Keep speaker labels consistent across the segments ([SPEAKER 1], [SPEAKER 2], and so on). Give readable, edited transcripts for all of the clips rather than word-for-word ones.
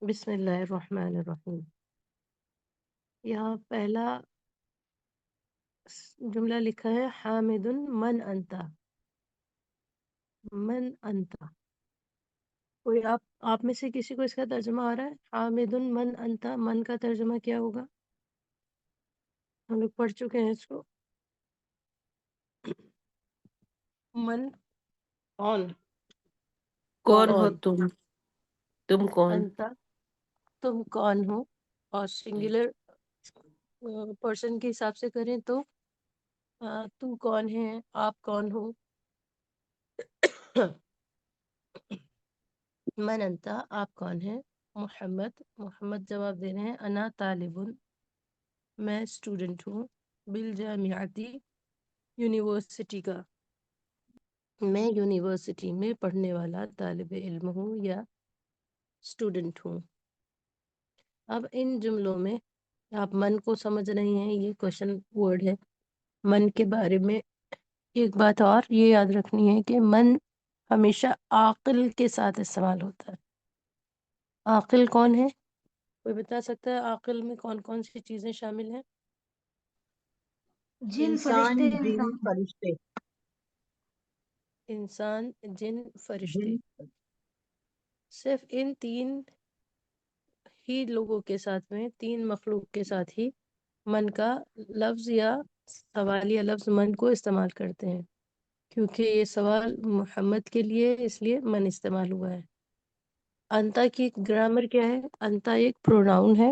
[SPEAKER 1] بسم اللہ الرحمن الرحیم. یہاں پہلا جملہ لکھا ہے حامد من انتا. من انتا کوئی آپ میں سے کسی کو اس کا ترجمہ آ رہا ہے؟ حامد من انتا، من کا ترجمہ کیا ہوگا؟ ہم لوگ پڑھ چکے ہیں اس کو. من کون؟
[SPEAKER 2] کون ہو
[SPEAKER 1] کون؟
[SPEAKER 2] تم کون؟
[SPEAKER 1] انتا تم کون ہو. اور سنگولر پرسن کے حساب سے کریں تو تم کون ہے، آپ کون ہو. من انتا آپ کون ہیں. محمد جواب دے رہے ہیں انا طالبن میں اسٹوڈنٹ ہوں. بالجامعاتی یونیورسٹی کا، میں یونیورسٹی میں پڑھنے والا طالب علم ہوں یا اسٹوڈنٹ ہوں. اب ان جملوں میں آپ من کو سمجھ رہے ہیں، یہ کوشچن ورڈ ہے. من کے بارے میں ایک بات اور یہ یاد رکھنی ہے کہ من ہمیشہ عاقل کے ساتھ استعمال ہوتا ہے. عاقل کون ہے؟ کوئی بتا سکتا ہے عاقل میں کون کون سی چیزیں شامل ہیں؟
[SPEAKER 3] جن
[SPEAKER 4] انسان
[SPEAKER 3] فرشتے
[SPEAKER 4] جن
[SPEAKER 3] انسان
[SPEAKER 4] فرشتے
[SPEAKER 1] انسان، جن، فرشتے.
[SPEAKER 4] جن
[SPEAKER 1] صرف ان تین ہی لوگوں کے ساتھ میں، تین مخلوق کے ساتھ ہی من کا لفظ یا سوالیہ لفظ من کو استعمال کرتے ہیں، کیونکہ یہ سوال محمد کے لیے، اس لیے من استعمال ہوا ہے. انتا کی گرامر کیا ہے؟ انتا ایک پروناؤن ہے،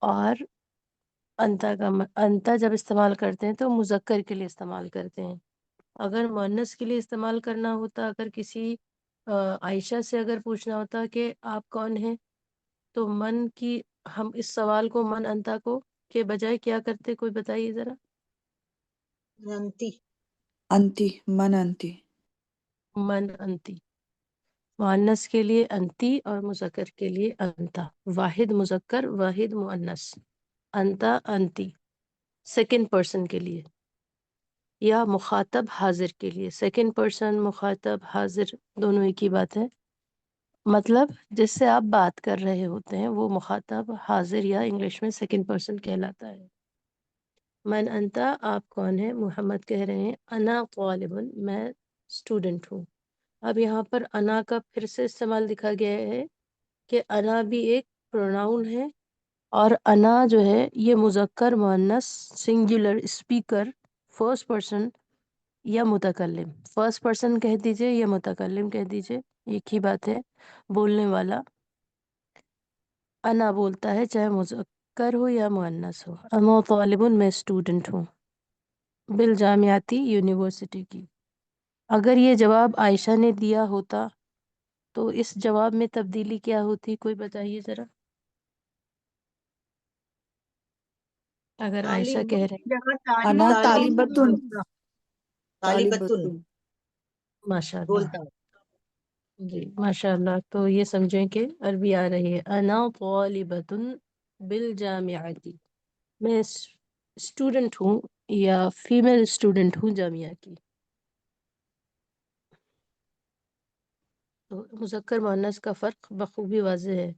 [SPEAKER 1] اور انتا جب استعمال کرتے ہیں تو مذکر کے لیے استعمال کرتے ہیں. اگر مؤنث کے لیے استعمال کرنا ہوتا، اگر کسی عائشہ سے اگر پوچھنا ہوتا کہ آپ کون ہیں، تو من کی ہم اس سوال کو من انتا کو کے بجائے کیا کرتے؟ کوئی بتائیے ذرا.
[SPEAKER 4] انتی
[SPEAKER 3] انتی، من انتی.
[SPEAKER 1] من انتی. مؤنث کے لیے انتی اور مذکر کے لیے انتا. واحد مذکر واحد مؤنث. انتا انتی سیکنڈ پرسن کے لیے، یا مخاطب حاضر کے لیے. سیکنڈ پرسن، مخاطب، حاضر دونوں ایک ہی بات ہے. مطلب جس سے آپ بات کر رہے ہوتے ہیں وہ مخاطب، حاضر یا انگلش میں سیکنڈ پرسن کہلاتا ہے. من انتا آپ کون ہیں. محمد کہہ رہے ہیں انا طالبن میں اسٹوڈنٹ ہوں. اب یہاں پر انا کا پھر سے استعمال دکھا گیا ہے کہ انا بھی ایک پروناؤن ہے، اور انا جو ہے یہ مذکر، مؤنث، سنگولر، اسپیکر، فرسٹ پرسن یا متکلم. فرسٹ پرسن کہہ دیجئے یا متکلم کہہ دیجئے، ایک ہی بات ہے. بولنے والا انا بولتا ہے، چاہے مذکر ہو یا مؤنث ہو. انا طالبن میں اسٹوڈنٹ ہوں. بالجامعاتی یونیورسٹی کی. اگر یہ جواب عائشہ نے دیا ہوتا تو اس جواب میں تبدیلی کیا ہوتی؟ کوئی بتائیے ذرا. اگر عائشہ
[SPEAKER 4] تعلیم
[SPEAKER 1] کہہ رہے
[SPEAKER 4] جگہ
[SPEAKER 3] انا
[SPEAKER 4] تعلیم
[SPEAKER 3] طالبتن.
[SPEAKER 4] بولتا طالبتن
[SPEAKER 3] طالبتن.
[SPEAKER 1] ماشاء اللہ.
[SPEAKER 4] بولتا
[SPEAKER 1] جی ماشاء اللہ. تو یہ سمجھیں کہ عربی آ رہی ہے. انا طالبۃ بالجامعاتی میں اسٹوڈنٹ ہوں یا فیمیل اسٹوڈنٹ ہوں جامعہ کی. تو مذکر مؤنث کا فرق بخوبی واضح ہے.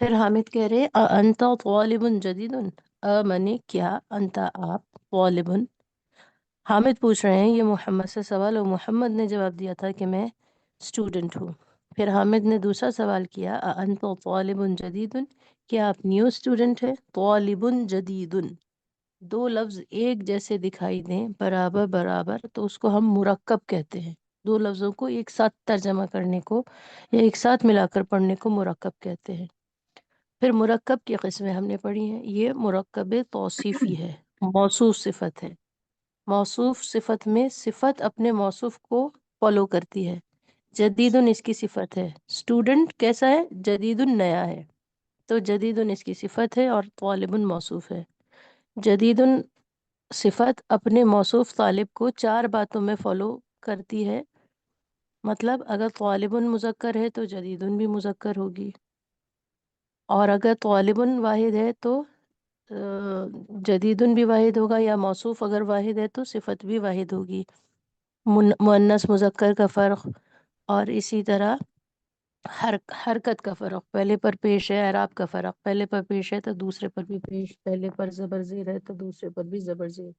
[SPEAKER 1] پھر حامد کہہ رہے انت طالب جدید. منی کیا، انت آپ، طالب. حامد پوچھ رہے ہیں یہ محمد سے سوال، اور محمد نے جواب دیا تھا کہ میں اسٹوڈنٹ ہوں. پھر حامد نے دوسرا سوال کیا انت طالب جدید، کیا آپ نیو اسٹوڈنٹ ہے؟ طالب جدید. دو لفظ ایک جیسے دکھائی دیں، برابر برابر، تو اس کو ہم مرکب کہتے ہیں. دو لفظوں کو ایک ساتھ ترجمہ کرنے کو یا ایک ساتھ ملا کر پڑھنے کو مرکب کہتے ہیں. پھر مرکب کی قسمیں ہم نے پڑھی ہیں. یہ مرکب توصیفی ہے، موصوف صفت ہے. موصوف صفت میں صفت اپنے موصوف کو فالو کرتی ہے. جدید اس کی صفت ہے. اسٹوڈنٹ کیسا ہے؟ جدید نیا ہے، تو جدید اس کی صفت ہے، اور طالب موصوف ہے. جدید صفت اپنے موصوف طالب کو چار باتوں میں فالو کرتی ہے. مطلب اگر طالب مذکر ہے تو جدید بھی مذکر ہوگی، اور اگر طالب واحد ہے تو جدید بھی واحد ہوگا، یا موصوف اگر واحد ہے تو صفت بھی واحد ہوگی. مؤنث مذکر کا فرق، اور اسی طرح حرکت کا فرق، پہلے پر پیش ہے، اعراب کا فرق، پہلے پر پیش ہے تو دوسرے پر بھی پیش، پہلے پر زبر زیر ہے تو دوسرے پر بھی زبر زیر.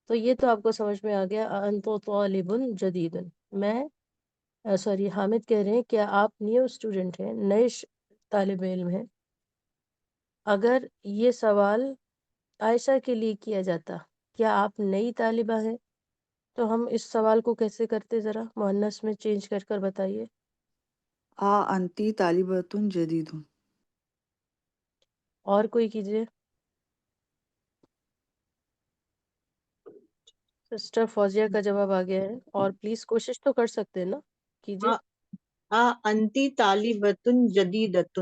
[SPEAKER 1] تو یہ تو آپ کو سمجھ میں آ گیا. انتو طالب جدید. میں سوری حامد کہہ رہے ہیں کیا آپ نیو اسٹوڈنٹ ہیں، نئے طالب علم ہیں؟ اگر یہ سوال عائشہ کے لیے کیا جاتا کیا آپ نئی طالبہ ہیں، تو ہم اس سوال کو کیسے کرتے، ذرا مؤنث میں چینج کر کر بتائیے.
[SPEAKER 3] انتی طالبۃ جدید.
[SPEAKER 1] اور کوئی کیجیے. سسٹر فوزیہ کا جواب آ گیا ہے، اور پلیز کوشش تو کر سکتے ہیں نا، کیجیے.
[SPEAKER 4] انتی طالبۃ جدیدۃ.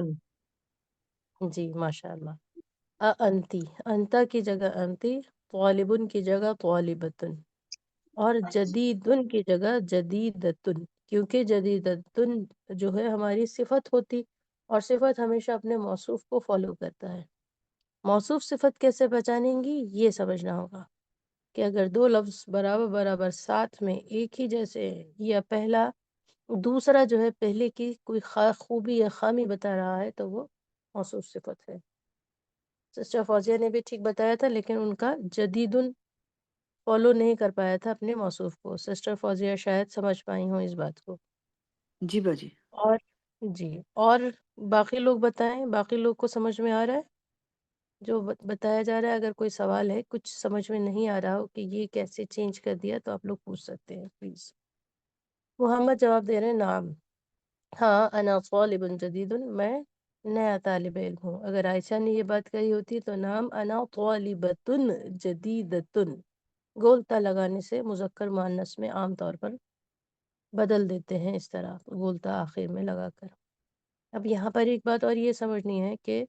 [SPEAKER 1] جی ماشاء اللہ. انتی، انتا کی جگہ انتی، طالبن کی جگہ طالبتن، اور جدیدن کی جگہ جدیدتن، کیونکہ جدیدتن جو ہے ہماری صفت ہوتی، اور صفت ہمیشہ اپنے موصوف کو فالو کرتا ہے. موصوف صفت کیسے پہچانیں گی، یہ سمجھنا ہوگا کہ اگر دو لفظ برابر برابر ساتھ میں ایک ہی جیسے ہیں، یا پہلا دوسرا جو ہے پہلے کی کوئی خوبی یا خامی بتا رہا ہے، تو وہ موصوف صفت ہے. سسٹر فوزیہ نے بھی ٹھیک بتایا تھا، لیکن ان کا جدیدن فالو نہیں کر پایا تھا اپنے موصوف کو. سسٹر فوزیہ شاید سمجھ پائی ہوں اس بات کو.
[SPEAKER 3] جی باجی.
[SPEAKER 1] اور جی، اور باقی لوگ بتائیں، باقی لوگ کو سمجھ میں آ رہا ہے جو بتایا جا رہا ہے؟ اگر کوئی سوال ہے، کچھ سمجھ میں نہیں آ رہا ہو کہ یہ کیسے چینج کر دیا، تو آپ لوگ پوچھ سکتے ہیں پلیز. محمد جواب دے رہے ہیں نعم، ہاں انا طالب جدید، میں نیا طالب علم ہوں. اگر عائشہ نے یہ بات کہی ہوتی تو نعم انا طالبۃ جدیدۃ گولتا لگانے سے مذکر مؤنث میں عام طور پر بدل دیتے ہیں، اس طرح گولتا آخر میں لگا کر. اب یہاں پر ایک بات اور یہ سمجھنی ہے کہ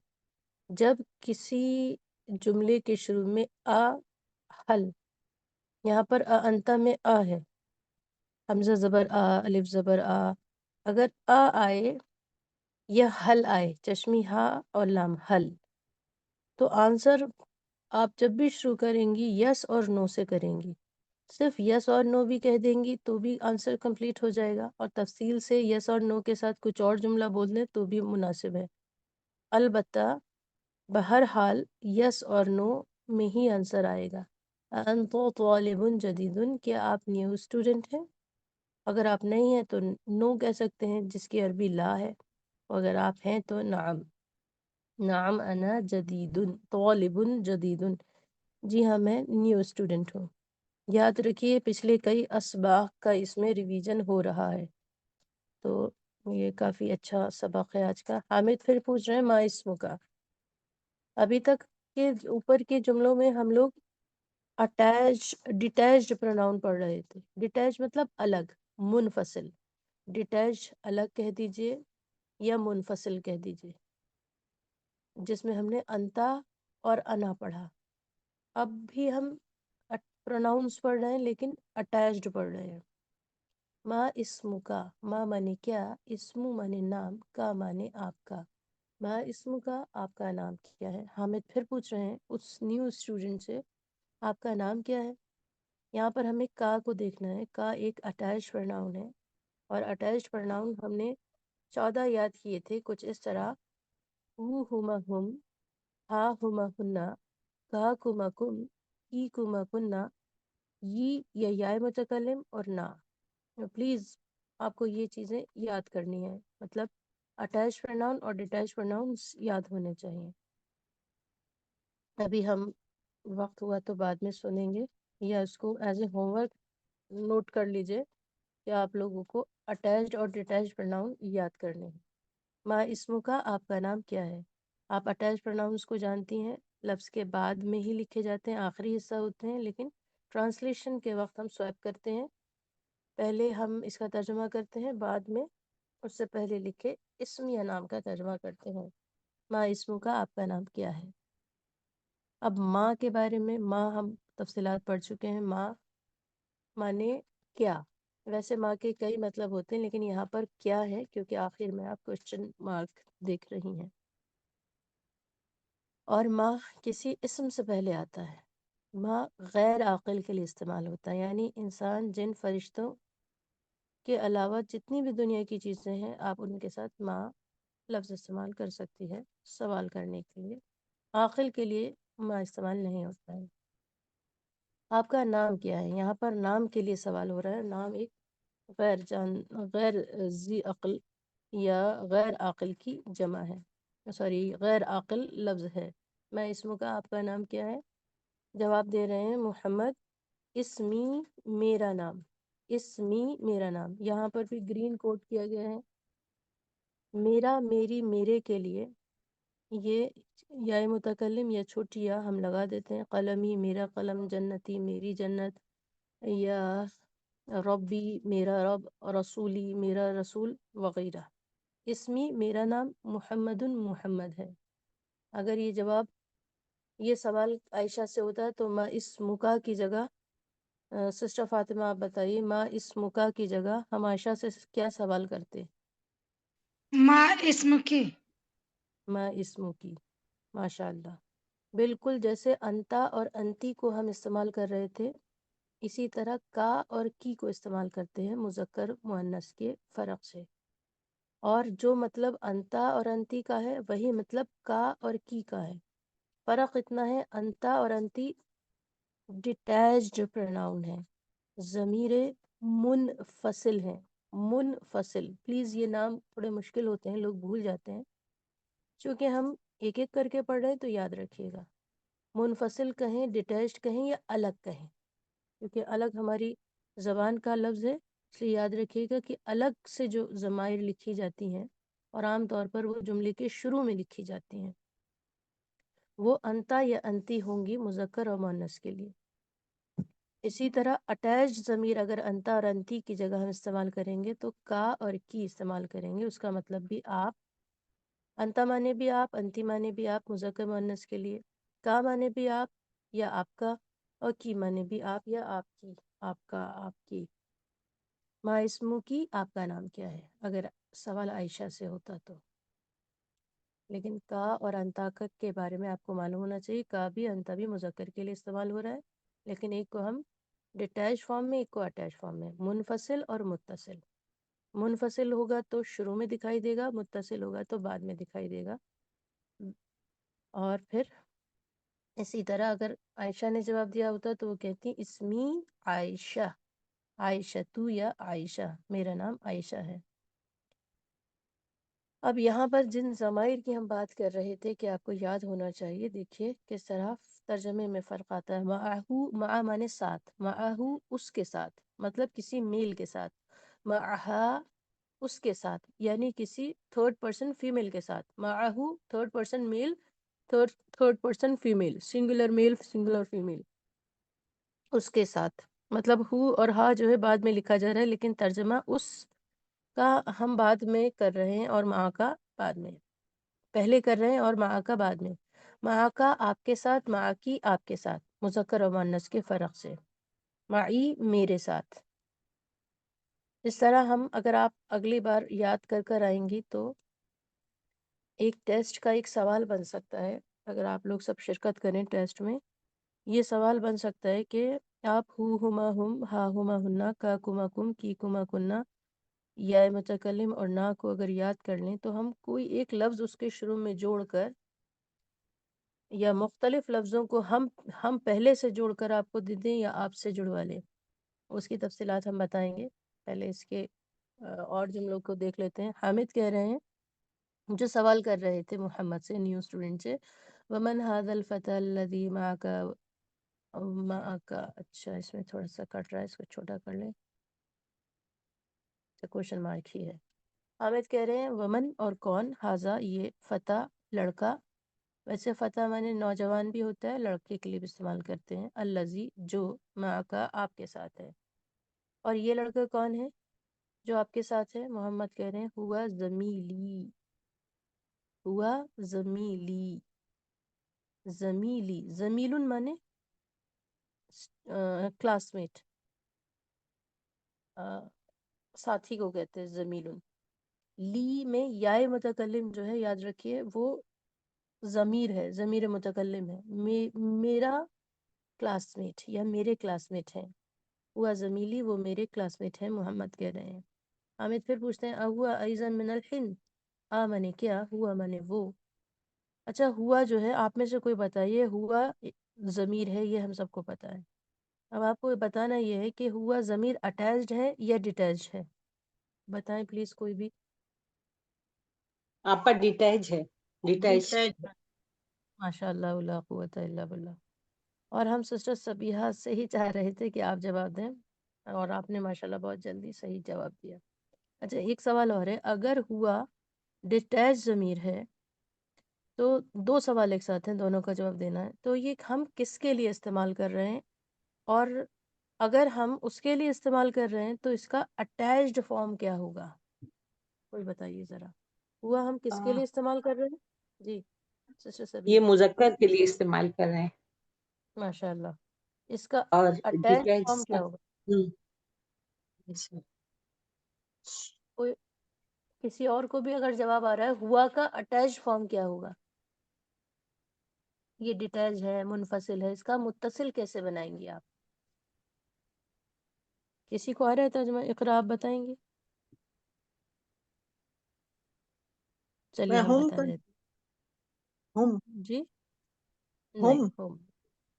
[SPEAKER 1] جب کسی جملے کے شروع میں حل، یہاں پر انتا میں ہے، حمزہ زبر الف زبر اگر آئے یا حل آئے، چشمی ہا اور لام حل، تو آنسر آپ جب بھی شروع کریں گی یس اور نو سے کریں گی. صرف یس اور نو بھی کہہ دیں گی تو بھی آنسر کمپلیٹ ہو جائے گا، اور تفصیل سے یس اور نو کے ساتھ کچھ اور جملہ بول دیں تو بھی مناسب ہے. البتہ بہرحال یس اور نو میں ہی آنسر آئے گا. انتو طالب جدید، کیا آپ نیو اسٹوڈنٹ ہیں؟ اگر آپ نہیں ہیں تو نو کہہ سکتے ہیں جس کی عربی لا ہے، اگر آپ ہیں تو نعم، نعم انا جدید طالب جدید، جی ہاں میں نیو اسٹوڈنٹ ہوں. یاد رکھیے پچھلے کئی اسباق کا اس میں ریویژن ہو رہا ہے، تو یہ کافی اچھا سبق ہے آج کا. حامد پھر پوچھ رہے ہیں ما اسم کا. ابھی تک کے اوپر کے جملوں میں ہم لوگ ڈیٹیچڈ پروناؤن پڑھ رہے تھے. ڈیٹیچ مطلب الگ، منفصل. ڈیٹیچ الگ کہہ دیجئے یا منفصل کہہ دیجئے، جس میں ہم نے انتا اور انا پڑھا. اب بھی ہم پروناؤنس پڑھ رہے ہیں لیکن اٹیچڈ پڑھ رہے ہیں. ما اسم کا، ما مانے کیا، اسم مانے نام، کا مانے آپ کا. ما اسم کا، آپ کا نام کیا ہے. حامد پھر پوچھ رہے ہیں اس نیو اسٹوڈنٹ سے آپ کا نام کیا ہے. یہاں پر ہمیں کا کو دیکھنا ہے. کا ایک اٹیچ پروناؤن ہے، اور اٹیچ پروناؤن ہم نے 14 یاد کیے تھے کچھ اس طرح: ہو ہما ہم، ہا ہما ہننا، کا کما کم، کی کما کننا، یا یائے متکلم اور نا. پلیز آپ کو یہ چیزیں یاد کرنی ہے، مطلب اٹیچ پروناؤن اور ڈیٹیچ پروناؤنس یاد ہونے چاہیے. ابھی ہم وقت ہوا تو بعد میں سنیں گے، یا اس کو as a homework note کر لیجئے کہ آپ لوگوں کو اٹیچڈ اور ڈیٹیچڈ پروناؤن یاد کرنے ہیں. ما اسم کا، آپ کا نام کیا ہے. آپ اٹیچ پروناؤنس کو جانتی ہیں، لفظ کے بعد میں ہی لکھے جاتے ہیں، آخری حصہ ہوتے ہیں، لیکن ٹرانسلیشن کے وقت ہم سوائپ کرتے ہیں. پہلے ہم اس کا ترجمہ کرتے ہیں، بعد میں اس سے پہلے لکھے اسم یا نام کا ترجمہ کرتے ہیں. ما اسم کا، آپ کا نام کیا ہے. اب ماں کے بارے میں ہم تفصیلات پڑھ چکے ہیں. ماں مانے کیا. ویسے ماں کے کئی مطلب ہوتے ہیں، لیکن یہاں پر کیا ہے کیونکہ آخر میں آپ کوشچن مارک دیکھ رہی ہیں. اور ماں کسی اسم سے پہلے آتا ہے. ماں غیر عاقل کے لیے استعمال ہوتا ہے، یعنی انسان، جن، فرشتوں کے علاوہ جتنی بھی دنیا کی چیزیں ہیں آپ ان کے ساتھ ما لفظ استعمال کر سکتی ہے سوال کرنے کے لیے. عاقل کے لیے ما استعمال نہیں ہوتا ہے. آپ کا نام کیا ہے؟ یہاں پر نام کے لیے سوال ہو رہا ہے. نام ایک غیر ذی عقل یا غیر عاقل کی جمع ہے، سوری غیر عاقل لفظ ہے. میں اسم کا آپ کا نام کیا ہے؟ جواب دے رہے ہیں محمد اسمی میرا نام. اسمی میرا نام. یہاں پر بھی گرین کوٹ کیا گیا ہے. میرا میری میرے کے لیے یہ یا متکلم یا چھوٹی یا ہم لگا دیتے ہیں. قلمی میرا قلم، جنتی میری جنت، یا ربی میرا رب، رسولی میرا رسول وغیرہ. اسمی میرا نام محمد محمد ہے. اگر یہ سوال عائشہ سے ہوتا ہے تو ما اسمکا کی جگہ سسٹر فاطمہ آپ بتائیے ما اسمکا کی جگہ ہم عائشہ سے کیا سوال کرتے؟
[SPEAKER 5] ما اسم کی.
[SPEAKER 1] ما اسمکی. ماشاء اللہ. بالکل جیسے انتا اور انتی کو ہم استعمال کر رہے تھے اسی طرح کا اور کی کو استعمال کرتے ہیں مذکر مؤنث کے فرق سے. اور جو مطلب انتا اور انتی کا ہے وہی مطلب کا اور کی کا ہے. فرق اتنا ہے انتا اور انتی ڈیٹیچڈ پروناؤن ہے، ضمیر منفصل ہیں. منفصل. پلیز یہ نام تھوڑے مشکل ہوتے ہیں، لوگ بھول جاتے ہیں. چونکہ ہم ایک ایک کر کے پڑھ رہے ہیں تو یاد رکھیے گا. منفصل کہیں، ڈیٹیچڈ کہیں یا الگ کہیں، کیونکہ الگ ہماری زبان کا لفظ ہے. اس لیے یاد رکھیے گا کہ الگ سے جو ضمائر لکھی جاتی ہیں اور عام طور پر وہ جملے کے شروع میں لکھی جاتی ہیں وہ انتا یا انتی ہوں گی مذکر اور مؤنث کے لیے. اسی طرح اٹیچ ضمیر اگر انتا اور انتی کی جگہ ہم استعمال کریں گے تو کا اور کی استعمال کریں گے. اس کا مطلب بھی آپ. انتا مانے بھی آپ، انتی مانے بھی آپ مذکر مؤنث کے لیے، کا مانے بھی آپ یا آپ کا، اور کی مانے بھی آپ یا آپ کی، آپ کا، آپ کی. ما اسمو کی آپ کا نام کیا ہے اگر سوال عائشہ سے ہوتا تو. لیکن کا اور انتا کے بارے میں آپ کو معلوم ہونا چاہیے. کا بھی انتا بھی مذکر کے لیے استعمال ہو رہا ہے، لیکن ایک کو ہم ڈیٹیچ فارم میں، ایک کو اٹیچ فارم میں. منفصل اور متصل. منفصل ہوگا تو شروع میں دکھائی دے گا، متصل ہوگا تو بعد میں دکھائی دے گا. اور پھر اسی طرح اگر عائشہ نے جواب دیا ہوتا تو وہ کہتی اسمی عائشہ، عائشہ تو یا عائشہ، میرا نام عائشہ ہے. اب یہاں پر جن ضمائر کی ہم بات کر رہے تھے کہ آپ کو یاد ہونا چاہیے، دیکھیے کس طرح ترجمے میں فرق آتا ہے. معہو، مع مانے ساتھ، معہو اس کے ساتھ، مطلب کسی میل کے ساتھ. معہا اس کے ساتھ، یعنی کسی تھرڈ پرسن فیمیل کے ساتھ. معہو third person male, third person female, singular male singular female, اس کے ساتھ. مطلب ہو اور ہا جو ہے بعد میں لکھا جا رہا ہے، لیکن ترجمہ اس کا ہم بعد میں کر رہے ہیں اور مع کا بعد میں، پہلے کر رہے ہیں اور مع کا بعد میں. مع کا آپ کے ساتھ، مع کی آپ کے ساتھ، مذکر و مؤنث کے فرق سے. معی میرے ساتھ. اس طرح ہم اگر آپ اگلی بار یاد کر کر آئیں گی تو ایک ٹیسٹ کا ایک سوال بن سکتا ہے. اگر آپ لوگ سب شرکت کریں ٹیسٹ میں، یہ سوال بن سکتا ہے کہ آپ ہو ہما ہم، ہا ہما ہننا، کا کما کم، کی کما کننا، یا متکلم اور نا کو اگر یاد کر لیں تو ہم کوئی ایک لفظ اس کے شروع میں جوڑ کر یا مختلف لفظوں کو ہم پہلے سے جوڑ کر آپ کو دے دیں یا آپ سے جڑوا لیں. اس کی تفصیلات ہم بتائیں گے. پہلے اس کے اور جملوں کو دیکھ لیتے ہیں. حامد کہہ رہے ہیں جو سوال کر رہے تھے محمد سے، نیو اسٹوڈنٹ سے، ومن هذا الفتى الذي معك. اچھا اس میں تھوڑا سا کٹ رہا ہے، اس کو چھوٹا کر لیں. کوشچن مارک ہی ہے. حامد کہہ رہے ہیں ومن اور کون، ہاذا یہ، فتح لڑکا. ویسے فتح مانے نوجوان بھی ہوتا ہے، لڑکے کے لیے بھی استعمال کرتے ہیں. الذی جو، معک آپ کے ساتھ ہے. اور یہ لڑکا کون ہے جو آپ کے ساتھ ہے؟ محمد کہہ رہے ہیں ہوا زمیلی، ہوا زمیلی. زمیلی، زمیل مانے کلاس میٹ، ساتھی کو کہتے ہیں زمیل. لی میں یائے متکلم جو ہے یاد رکھیے وہ ضمیر ہے، ضمیر متکلم ہے. میرا کلاس میٹ یا میرے کلاس میٹ ہیں. ہوا زمیلی وہ میرے کلاس میٹ ہیں، محمد کہہ رہے ہیں. حامد پھر پوچھتے ہیں ہوا ایزن من الحن، مانے کیا، ہوا مانے وہ. اچھا ہوا جو ہے آپ میں سے کوئی بتائیے، ہوا ضمیر ہے یہ ہم سب کو پتا ہے. اب آپ کو بتانا یہ ہے کہ ہوا ضمیر اٹیچڈ ہے یا ڈیٹیچڈ ہے. بتائیں پلیز کوئی بھی.
[SPEAKER 4] آپ کا ڈیٹیچ ہے. ڈیٹیچ.
[SPEAKER 1] ماشاء اللہ لا قوت الا باللہ. اور ہم سسٹر سبیحہ سے ہی چاہ رہے تھے کہ آپ جواب دیں، اور آپ نے ماشاءاللہ بہت جلدی صحیح جواب دیا. اچھا ایک سوال اور ہے، اگر ہوا ڈیٹیچ ضمیر ہے تو دو سوال ایک ساتھ ہیں، دونوں کا جواب دینا ہے. تو یہ ہم کس کے لیے استعمال کر رہے ہیں، اور اگر ہم اس کے لیے استعمال کر رہے ہیں تو اس کا اٹیچڈ فارم کیا ہوگا؟ کوئی بتائیے ذرا. ہوا ہم کس کے لیے استعمال کر رہے ہیں؟ جی سسٹر
[SPEAKER 4] یہ
[SPEAKER 1] سبیحہ.
[SPEAKER 4] مذکر کے لیے استعمال کر رہے ہیں.
[SPEAKER 1] ماشاء اللہ. اس کا
[SPEAKER 4] اور
[SPEAKER 1] اٹیچ
[SPEAKER 4] ڈیٹیچ.
[SPEAKER 1] فارم کیا ہوگا؟ کوئی کسی اور کو بھی اگر جواب آ رہا ہے، ہوا کا اٹیچ فارم کیا ہوگا؟ یہ ڈیٹیچ ہے، منفصل ہے، اس کا متصل کیسے بنائیں گے آپ؟ کسی کو آ رہا ہے ترجمہ؟ اقرا آپ بتائیں گے؟ چلیے
[SPEAKER 4] میں
[SPEAKER 1] ہم
[SPEAKER 4] ہم
[SPEAKER 1] بتا دیتے
[SPEAKER 4] ہم
[SPEAKER 1] ہیں. جی نہیں،
[SPEAKER 4] ہم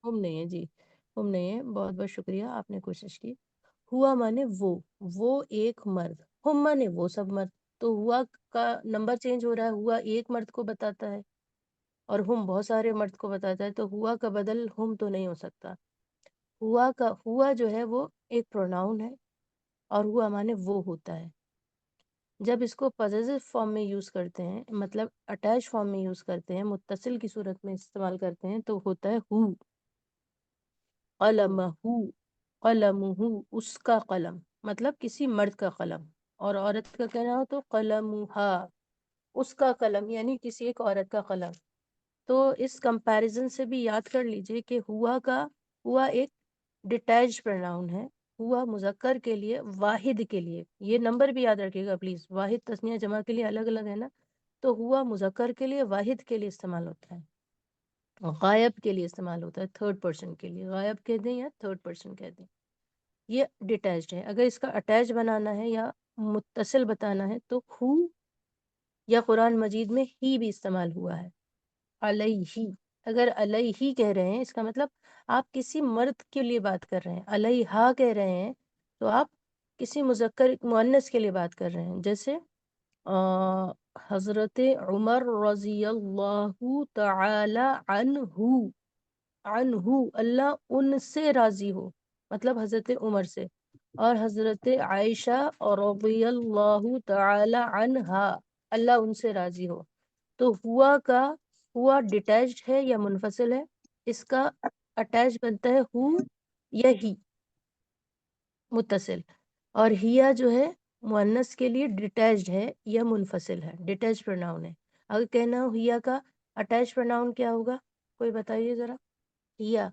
[SPEAKER 1] ہم نہیں ہے جی، ہم نہیں ہے. بہت بہت شکریہ، آپ نے کوشش کی. ہوا مانے وہ ایک مرد، ہم مانے وہ سب مرد. تو ہوا کا نمبر چینج ہو رہا ہے، ہوا ایک مرد کو بتاتا ہے اور ہم بہت سارے مرد کو بتاتا ہے، تو ہوا کا بدل ہم تو نہیں ہو سکتا. ہوا جو ہے وہ ایک پروناؤن ہے، اور ہوا مانے وہ ہوتا ہے. جب اس کو پوزیسو فارم میں یوز کرتے ہیں، مطلب اٹیچ فارم میں یوز کرتے ہیں، متصل کی صورت میں استعمال کرتے ہیں، تو ہوتا ہے ہو. قلمہ، قلمہ، اس کا قلم، مطلب کسی مرد کا قلم. اور عورت کا کہنا ہو تو قلمہا، اس کا قلم، یعنی کسی ایک عورت کا قلم. تو اس کمپیریزن سے بھی یاد کر لیجئے کہ ہوا ایک ڈیٹیچ پروناؤن ہے. ہوا مذکر کے لیے، واحد کے لیے، یہ نمبر بھی یاد رکھیے گا پلیز، واحد تثنیہ جمع کے لیے الگ الگ ہے نا. تو ہوا مذکر کے لیے، واحد کے لیے استعمال ہوتا ہے، غائب کے لیے استعمال ہوتا ہے، تھرڈ پرسن کے لیے. غائب کہہ دیں یا تھرڈ پرسن کہہ دیں، یہ ڈیٹیچڈ ہے. اگر اس کا اٹیچ بنانا ہے یا متصل بتانا ہے تو ہو، یا قرآن مجید میں ہی بھی استعمال ہوا ہے. علیہ، اگر علیہ کہہ رہے ہیں، اس کا مطلب آپ کسی مرد کے لیے بات کر رہے ہیں. علیہا کہہ رہے ہیں تو آپ کسی مذکر مؤنث کے لیے بات کر رہے ہیں. جیسے حضرت عمر رضی اللہ تعالی عنہ، اللہ ان سے راضی ہو، مطلب حضرت عمر سے. اور حضرت عائشہ رضی اللہ تعالی عنہا، اللہ ان سے راضی ہو. تو ہوا ڈیٹیچڈ ہے یا منفصل ہے؟ اس کا اٹیچ بنتا ہے ہو یا ہی، متصل. اور ہیا جو ہے مؤنث کے لیے ڈیٹیچڈ ہے یا منفصل ہے، ڈیٹیچ پروناؤن ہے. اگر کہنا ہو ہیا کا اٹیچ پروناؤن کیا ہوگا، کوئی بتائیے ذرا. ہیا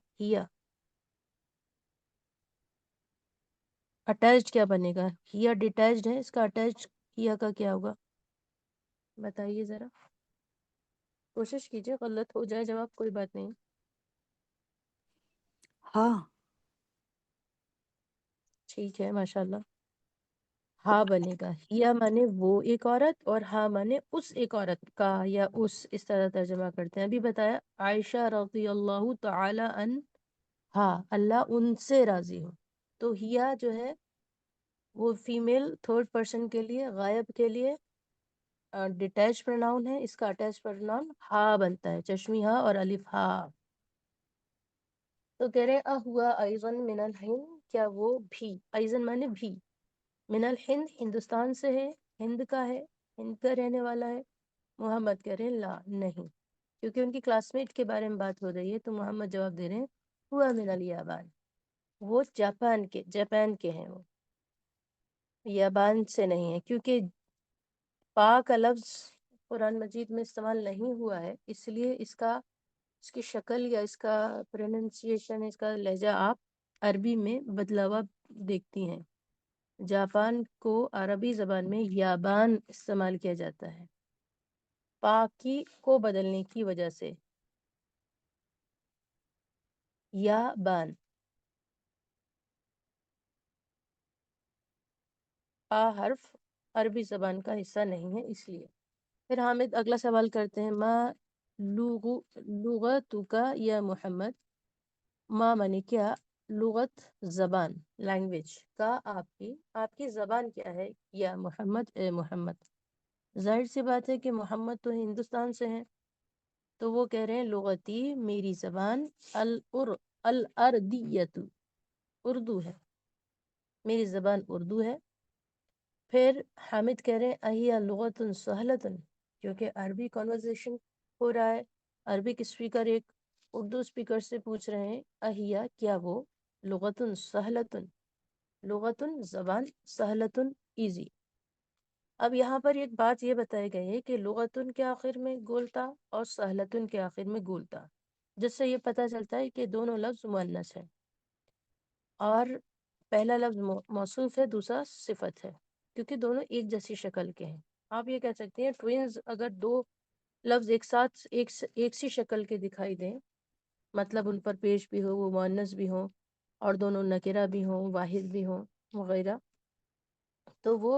[SPEAKER 1] اٹیچڈ کیا بنے گا؟ ہیا ڈیٹیچڈ ہے، اس کا اٹیچ ہیا کا کیا ہوگا؟ بتائیے ذرا، کوشش کیجئے، غلط ہو جائے جواب کوئی بات نہیں.
[SPEAKER 3] ہاں.
[SPEAKER 1] ٹھیک ہے ماشاءاللہ. ہاں بنے گا. ہیا مانے وہ ایک عورت، اور ہاں مانے اس ایک عورت کا، یا اس طرح ترجمہ کرتے ہیں. ابھی بتایا عائشہ رضی اللہ تعالی عنہا، اللہ ان سے راضی ہو. تو ہیا جو ہے وہ فیمیل تھرڈ پرسن کے لیے، غائب کے لیے ڈیٹیچ پروناؤن ہے. اس کا اٹیچ پروناؤن ہا بنتا ہے، چشمی ہا اور الف ہا. تو کہہ رہے ہوا ایضن من الہند، کیا وہ بھی، ایضن مانے بھی، من الہند ہندوستان سے ہے، ہند کا ہے، ہند کا رہنے والا ہے. محمد کہہ رہے ہیں لا، نہیں، کیونکہ ان کی کلاس میٹ کے بارے میں بات ہو رہی ہے. تو محمد جواب دے رہے ہیں ہوا من الیابان، وہ جاپان کے ہیں، وہ یابان سے نہیں ہے. کیونکہ پا کا لفظ قرآن مجید میں استعمال نہیں ہوا ہے، اس لیے اس کی شکل یا اس کا پروننسیشن، اس کا لہجہ آپ عربی میں بدلاوا دیکھتی ہیں. جاپان کو عربی زبان میں یابان استعمال کیا جاتا ہے، پاکی کو بدلنے کی وجہ سے. یابان، حرف عربی زبان کا حصہ نہیں ہے اس لیے۔ پھر حامد اگلا سوال کرتے ہیں، ما لغتک یا محمد، ما معنی کیا، لغت زبان لینگویج کا آپ کی زبان کیا ہے، یا محمد اے محمد۔ ظاہر سی بات ہے کہ محمد تو ہندوستان سے ہیں، تو وہ کہہ رہے ہیں لغتی میری زبان الارضیت اردو ہے، میری زبان اردو ہے۔ پھر حامد کہہ رہے ہیں اہیا لغت سہلۃ، کیونکہ عربی کنورزیشن ہو رہا ہے، عربک اسپیکر ایک اردو اسپیکر سے پوچھ رہے ہیں اہیا کیا وہ، لغت سہلۃ، لغت زبان، سہلۃ ایزی۔ اب یہاں پر ایک بات یہ بتائی گئی ہے کہ لغتن کے آخر میں گولتا اور سہلتن کے آخر میں گولتا، جس سے یہ پتہ چلتا ہے کہ دونوں لفظ مؤنث ہیں، اور پہلا لفظ موصوف ہے، دوسرا صفت ہے، کیونکہ دونوں ایک جیسی شکل کے ہیں۔ آپ یہ کہہ سکتے ہیں ٹوینز اگر دو لفظ ایک ساتھ ایک سی شکل کے دکھائی دیں، مطلب ان پر پیش بھی ہو، وہ مؤنث بھی ہوں، اور دونوں نکرہ بھی ہوں، واحد بھی ہوں وغیرہ، تو وہ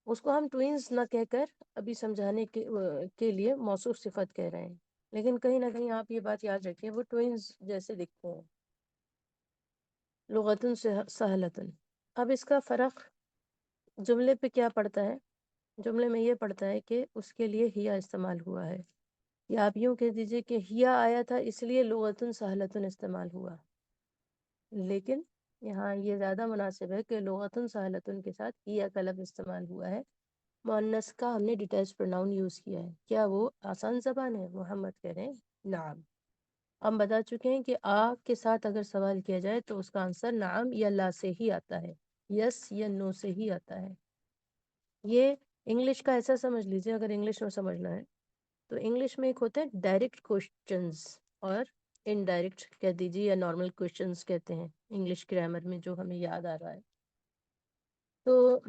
[SPEAKER 1] اس کو ہم ٹوینز نہ کہہ کر ابھی سمجھانے کے لیے موصوف صفت کہہ رہے ہیں، لیکن کہیں نہ کہیں آپ یہ بات یاد رکھیں وہ ٹوینز جیسے دکھتے ہیں، لغتن سہلتن۔ اب اس کا فرق جملے پہ کیا پڑتا ہے؟ جملے میں یہ پڑتا ہے کہ اس کے لیے ہیا استعمال ہوا ہے، یا آپ یوں کہہ دیجئے کہ ہیا آیا تھا اس لیے لغتن سہلتن استعمال ہوا، لیکن یہاں یہ زیادہ مناسب ہے کہ لغتن سہلتن کے ساتھ ہیا کا لفظ استعمال ہوا ہے، مؤنث کا ہم نے ڈیٹیچ پروناؤن یوز کیا ہے۔ کیا وہ آسان زبان ہے؟ محمد کہہ رہے ہیں نعم۔ ہم بتا چکے ہیں کہ آ کے ساتھ اگر سوال کیا جائے تو اس کا آنسر نعم یا لا سے ہی آتا ہے، یس یا نو سے ہی آتا ہے۔ یہ انگلش کا ایسا سمجھ لیجئے، اگر انگلش میں سمجھنا ہے تو انگلش میں ایک ہوتا ہے ڈائریکٹ کوشچنز اور انڈائریکٹ کہہ دیجیے، یا نارمل کوشچنز کہتے ہیں انگلش گرامر میں، جو ہمیں یاد آ رہا ہے۔ تو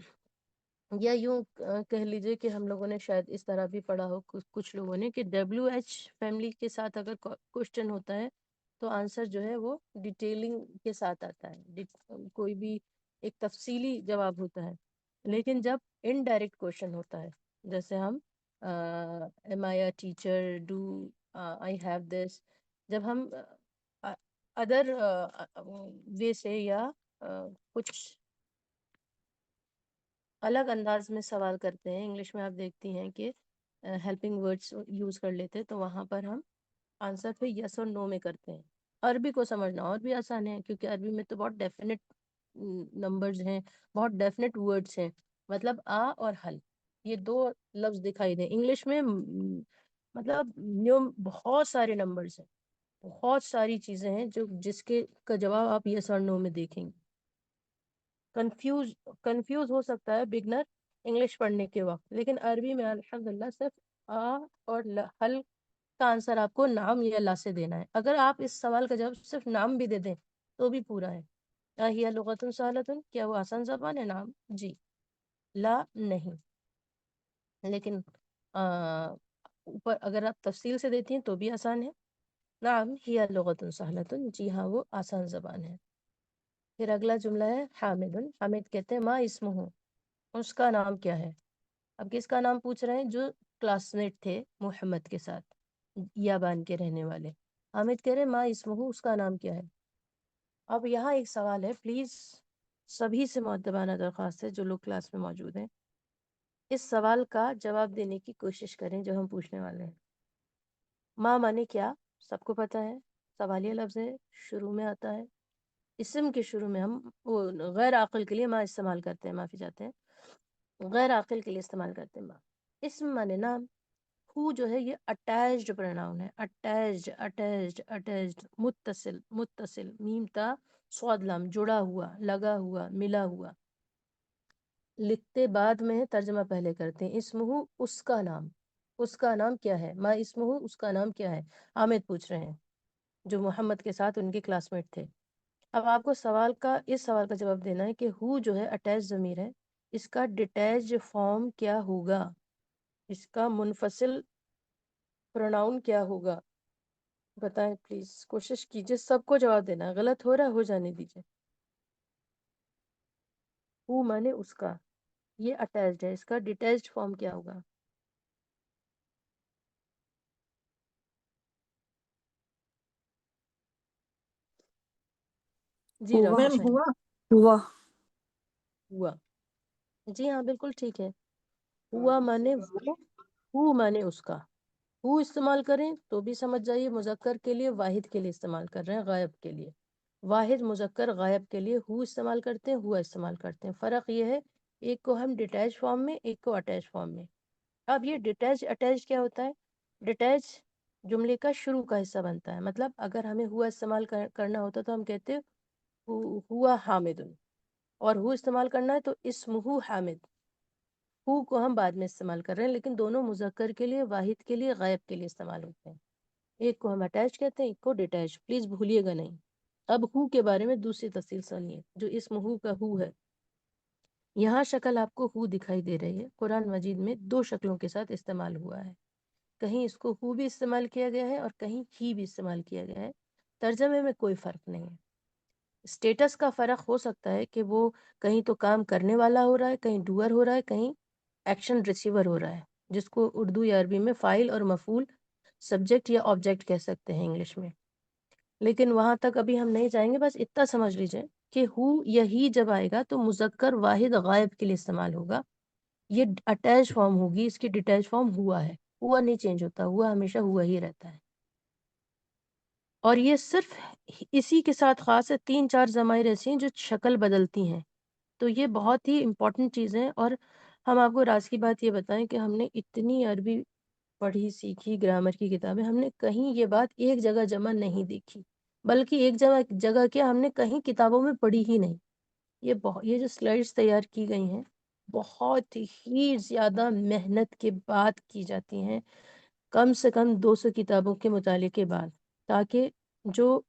[SPEAKER 1] یا یوں کہہ لیجئے کہ ہم لوگوں نے شاید اس طرح بھی پڑھا ہو کچھ لوگوں نے کہ WH فیملی کے ساتھ اگر کوشچن ہوتا ہے تو آنسر جو ہے وہ ڈیٹیلنگ کے ساتھ آتا ہے، کوئی بھی ایک تفصیلی جواب ہوتا ہے۔ لیکن جب انڈائریکٹ کوشچن ہوتا ہے، جیسے ہم am I a teacher, do I have this, جب ہم ادر وے سے یا کچھ الگ انداز میں سوال کرتے ہیں، انگلش میں آپ دیکھتی ہیں کہ ہیلپنگ ورڈس یوز کر لیتے، تو وہاں پر ہم آنسر پہ یس اور نو میں کرتے ہیں۔ عربی کو سمجھنا اور بھی آسان ہے، کیونکہ عربی میں تو بہت ڈیفینٹ نمبرز ہیں، بہت ڈیفینٹ ورڈس ہیں، مطلب آ اور حل، یہ دو لفظ دکھائی دیں۔ انگلش میں مطلب بہت سارے نمبرز ہیں، بہت ساری چیزیں ہیں جس کے کا جواب آپ یس اور نو میں دیکھیں گے۔ کنفیوز ہو سکتا ہے بگنر انگلش پڑھنے کے وقت، لیکن عربی میں الحمدللہ صرف آ اور حل کا آنسر آپ کو نام یا لا سے دینا ہے۔ اگر آپ اس سوال کا جواب صرف نام بھی دے دیں تو بھی پورا ہے۔ ہی لغت سہلتن، کیا وہ آسان زبان ہے؟ نام جی، لا نہیں، لیکن اوپر اگر آپ تفصیل سے دیتی ہیں تو بھی آسان ہے۔ نعم ہی لغت سہلتن، جی ہاں وہ آسان زبان ہے۔ پھر اگلا جملہ ہے حامد، حامد کہتے ہیں ما اسمہ، اس کا نام کیا ہے؟ اب کس کا نام پوچھ رہے ہیں؟ جو کلاس میٹ تھے محمد کے ساتھ، یابان کے رہنے والے۔ حامد کہہ رہے ہیں ما اسمہ، اس کا نام کیا ہے؟ اب یہاں ایک سوال ہے، پلیز سبھی سے مؤدبانہ درخواست ہے جو لوگ کلاس میں موجود ہیں، اس سوال کا جواب دینے کی کوشش کریں جو ہم پوچھنے والے ہیں۔ ما مانے کیا؟ سب کو پتہ ہے، سوالیہ لفظ ہے، شروع میں آتا ہے، اسم کے شروع میں ہم وہ غیر عاقل کے لیے ما استعمال کرتے ہیں، معافی چاہتے ہیں، غیر عاقل کے لیے استعمال کرتے ہیں ما۔ اسم مانے نام، ہو جو ہے یہ اٹیچڈ پروناؤن ہے، اٹیچڈ، متصل، میم تا صاد لام، جڑا ہوا، لگا ہوا، ملا ہوا۔ لکھتے بعد میں ہے، ترجمہ پہلے کرتے ہیں۔ اسمہ، اس کا نام، اس کا نام کیا ہے؟ ما اسمہ، اس کا نام کیا ہے؟ حامد پوچھ رہے ہیں جو محمد کے ساتھ ان کے کلاس میٹ تھے۔ اب آپ کو اس سوال کا جواب دینا ہے کہ ہو جو ہے اٹیچ ضمیر ہے، اس کا ڈیٹیچ فارم کیا ہوگا، اس کا منفصل پروناؤن کیا ہوگا؟ بتائیں پلیز، کوشش کیجئے، سب کو جواب دینا ہے، غلط ہو رہا ہے ہو جانے دیجئے۔ ہو مانے اس کا، یہ اٹیچڈ ہے، اس کا ڈیٹیچڈ فارم کیا ہوگا؟ جی
[SPEAKER 3] ہوا
[SPEAKER 1] ڈاکٹر
[SPEAKER 4] میم
[SPEAKER 1] شاہین،
[SPEAKER 4] ہوا
[SPEAKER 3] ہوا
[SPEAKER 1] ہوا، جی ہاں بالکل ٹھیک ہے. ہوا مانے وہ، ہو مانے اس کا. ہو استعمال کریں تو بھی سمجھ جائیے مذکر کے لیے، واحد کے لیے استعمال کر رہے ہیں، غائب کے لیے. واحد مذکر غائب کے لیے ہو استعمال کرتے ہیں، ہوا استعمال کرتے ہیں. فرق یہ ہے ایک کو ہم ڈیٹیچ فارم میں، ایک کو اٹیچ فارم میں. اب یہ ڈیٹیچ اٹیچ کیا ہوتا ہے؟ ڈیٹیچ جملے کا شروع کا حصہ بنتا ہے. مطلب اگر ہمیں ہوا استعمال کرنا ہوتا تو ہم کہتے ہوا حامد، اور ہو استعمال کرنا ہے تو اسمہ حامد. ہو کو ہم بعد میں استعمال کر رہے ہیں، لیکن دونوں مذکر کے لیے، واحد کے لیے، غائب کے لیے استعمال ہوتے ہیں. ایک کو ہم اٹیچ کہتے ہیں، ایک کو ڈیٹیچ. پلیز بھولیے گا نہیں. اب ہو کے بارے میں دوسری تفصیل سنیے جو اسم ہو کا ہو ہے. یہاں شکل آپ کو ہو دکھائی دے رہی ہے. قرآن مجید میں دو شکلوں کے ساتھ استعمال ہوا ہے. کہیں اس کو ہو بھی استعمال کیا گیا ہے اور کہیں ہی بھی استعمال کیا گیا ہے. ترجمے میں کوئی فرق نہیں ہے. اسٹیٹس کا فرق ہو سکتا ہے کہ وہ کہیں تو کام کرنے والا ہو رہا ہے، کہیں ڈوئر ہو رہا ہے، کہیں ایکشن ریسیور ہو رہا ہے، جس کو اردو یا عربی میں فاعل اور مفعول، سبجیکٹ یا آبجیکٹ کہہ سکتے ہیں انگلش میں. لیکن وہاں تک ابھی ہم نہیں جائیں گے. بس اتنا سمجھ لیجئے کہ ہو یا ہی جب آئے گا تو مذکر واحد غائب کے لیے استعمال ہوگا. یہ اٹیچ فارم ہوگی، اس کی ڈیٹیچ فارم ہوا ہے. ہوا نہیں چینج ہوتا، ہوا ہمیشہ ہوا ہی رہتا ہے. اور یہ صرف اسی کے ساتھ خاص ہے. 3-4 ضمائر ایسی ہیں جو شکل بدلتی ہیں. تو یہ بہت ہی امپورٹنٹ چیزیں ہیں. اور ہم آپ کو راز کی بات یہ بتائیں کہ ہم نے اتنی عربی پڑھی سیکھی، گرامر کی کتابیں، ہم نے کہیں یہ بات ایک جگہ جمع نہیں دیکھی، بلکہ ایک جگہ کیا ہم نے کہیں کتابوں میں پڑھی ہی نہیں. یہ جو سلائڈز تیار کی گئی ہیں بہت ہی زیادہ محنت کے بعد کی جاتی ہیں، کم سے کم 200 کتابوں کے مطالعے کے بعد، تاکہ جو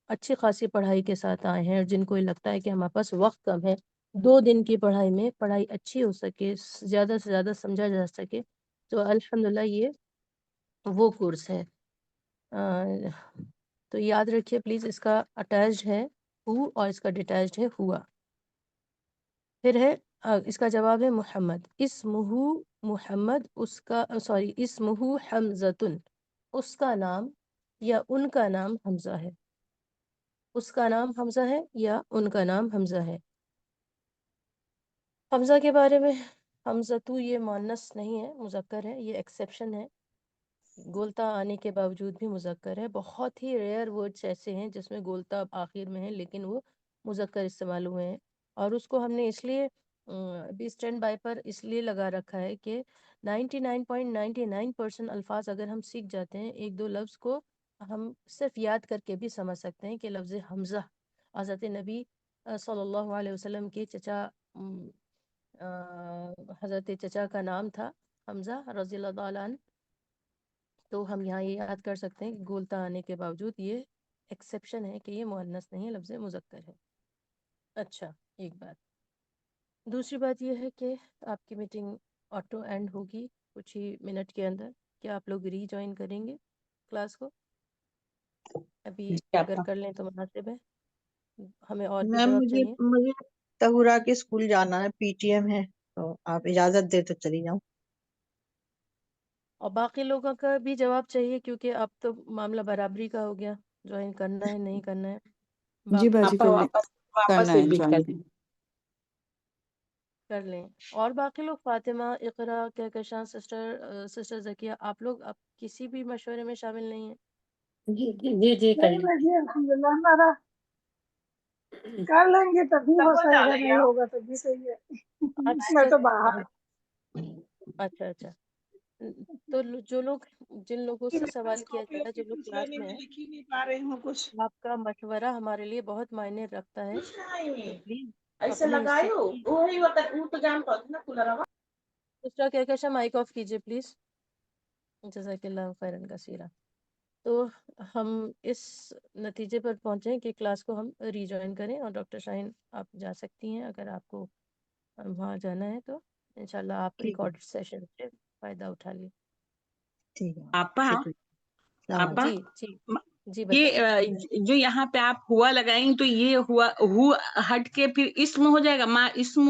[SPEAKER 1] اچھی خاصی پڑھائی کے ساتھ آئے ہیں اور جن کو یہ لگتا ہے کہ ہمارے پاس وقت کم ہے، 2 دن کی پڑھائی میں پڑھائی اچھی ہو سکے، زیادہ سے زیادہ سمجھا جا سکے، تو الحمدللہ یہ وہ کورس ہے. تو یاد رکھیے پلیز، اس کا اٹیچڈ ہے ہو اور اس کا ڈیٹیچڈ ہے ہوا. پھر ہے اس کا جواب ہے محمد. اسمہ محمد، اس کا اسمہ حمزۃ، اس کا نام یا ان کا نام حمزہ ہے. اس کا نام حمزہ ہے یا ان کا نام حمزہ ہے. حمزہ کے بارے میں، حمزہ یہ مؤنث نہیں ہے، مذکر ہے. یہ ایکسیپشن ہے، گولتا آنے کے باوجود بھی مذکر ہے. بہت ہی ریئر ورڈز ایسے ہیں جس میں گولتا آخر میں ہے لیکن وہ مذکر استعمال ہوئے ہیں. اور اس کو ہم نے اس لیے ابھی اسٹینڈ بائی پر اس لیے لگا رکھا ہے کہ 99.99% الفاظ اگر ہم سیکھ جاتے ہیں، ایک دو لفظ کو ہم صرف یاد کر کے بھی سمجھ سکتے ہیں کہ لفظ حمزہ حضرت نبی صلی اللہ علیہ وسلم کے چچا، حضرت چچا کا نام تھا حمزہ رضی اللہ تعالیٰ عنہ. تو ہم یہاں یہ یاد کر سکتے ہیں کہ گولتا آنے کے باوجود یہ ایکسیپشن ہے کہ یہ مؤنث نہیں ہے، لفظ مذکر ہے. اچھا، ایک بات. دوسری بات یہ ہے کہ آپ کی میٹنگ آٹو اینڈ ہوگی کچھ ہی منٹ کے اندر. کیا آپ لوگ ری جوائن کریں گے کلاس کو؟ ابھی اگر کر لیں تو مناسب ہے. ہمیں اور بھی
[SPEAKER 6] میم
[SPEAKER 1] جواب
[SPEAKER 6] مجھے
[SPEAKER 1] چاہیے.
[SPEAKER 6] مجھے تہورا کے اسکول جانا ہے، پی ٹی ایم ہے، تو آپ اجازت دے تو چلی جاؤں.
[SPEAKER 1] اور باقی لوگوں کا بھی جواب چاہیے کیونکہ اب تو معاملہ برابری کا ہو گیا. جوائن کرنا ہے نہیں کرنا ہے
[SPEAKER 3] جی
[SPEAKER 1] باقی
[SPEAKER 3] باجی
[SPEAKER 4] آپا
[SPEAKER 3] کر لیں،
[SPEAKER 4] واپس
[SPEAKER 3] کرنا
[SPEAKER 4] سے
[SPEAKER 3] ہے
[SPEAKER 4] بھی
[SPEAKER 3] جوائن.
[SPEAKER 1] کر لیں. اور باقی لوگ فاطمہ، اقرا، کہکشاں، سسٹر ذکیہ، آپ لوگ اب کسی بھی مشورے میں شامل نہیں ہیں؟
[SPEAKER 2] جی جی جی جی کر
[SPEAKER 5] نہیں
[SPEAKER 2] لیں.
[SPEAKER 5] بھائی الحمدللہ ہمارا کر لیں گے تبھی ہو سکے گا، نہیں ہوگا تب بھی صحیح ہے. میں
[SPEAKER 1] اچھا
[SPEAKER 5] تو باہر
[SPEAKER 1] اچھا اچھا. تو جو لوگ، جن لوگوں سے سوال کیا
[SPEAKER 5] کاپی
[SPEAKER 1] جا رہا ہے، جو لوگ
[SPEAKER 5] کچھ
[SPEAKER 1] کلاس
[SPEAKER 5] لینے
[SPEAKER 1] میں
[SPEAKER 5] میں
[SPEAKER 1] ہیں،
[SPEAKER 5] لکھ ہی نہیں پا رہی ہوں کچھ.
[SPEAKER 1] آپ کا مشورہ ہمارے لیے بہت معنی رکھتا ہے.
[SPEAKER 5] کچھ نہیں
[SPEAKER 1] تو
[SPEAKER 5] ہوئی
[SPEAKER 1] پلیز
[SPEAKER 5] ایسے
[SPEAKER 1] اپنی اس چیز
[SPEAKER 5] لگائی ہو
[SPEAKER 1] کی
[SPEAKER 5] وہی ہوتا وہ تو جان پاتی نا کولر ہوا.
[SPEAKER 1] دوسرا کہکشاں مائک آف کیجیے پلیز. جزاک اللہ خیرن کثیرہ. تو ہم اس نتیجے پر پہنچے کہ کلاس کو ہم ری جوائن کریں. اور ڈاکٹر شاہین آپ جا سکتی ہیں اگر آپ کو وہاں جانا ہے تو. انشاءاللہ آپ
[SPEAKER 6] ٹھیک ہے،
[SPEAKER 1] ریکارڈ سیشن سے فائدہ اٹھا لیں.
[SPEAKER 6] ٹھیک ہے،
[SPEAKER 4] آپا
[SPEAKER 6] شکریہ. السلام
[SPEAKER 4] آپا
[SPEAKER 6] علیکم.
[SPEAKER 1] جی جی جی بتائیں.
[SPEAKER 4] یہ جو یہاں پہ آپ ہوا لگائیں تو یہ ہوا ہٹ کے پھر اسم ہو جائے گا، ماں اسم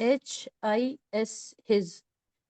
[SPEAKER 1] HIS,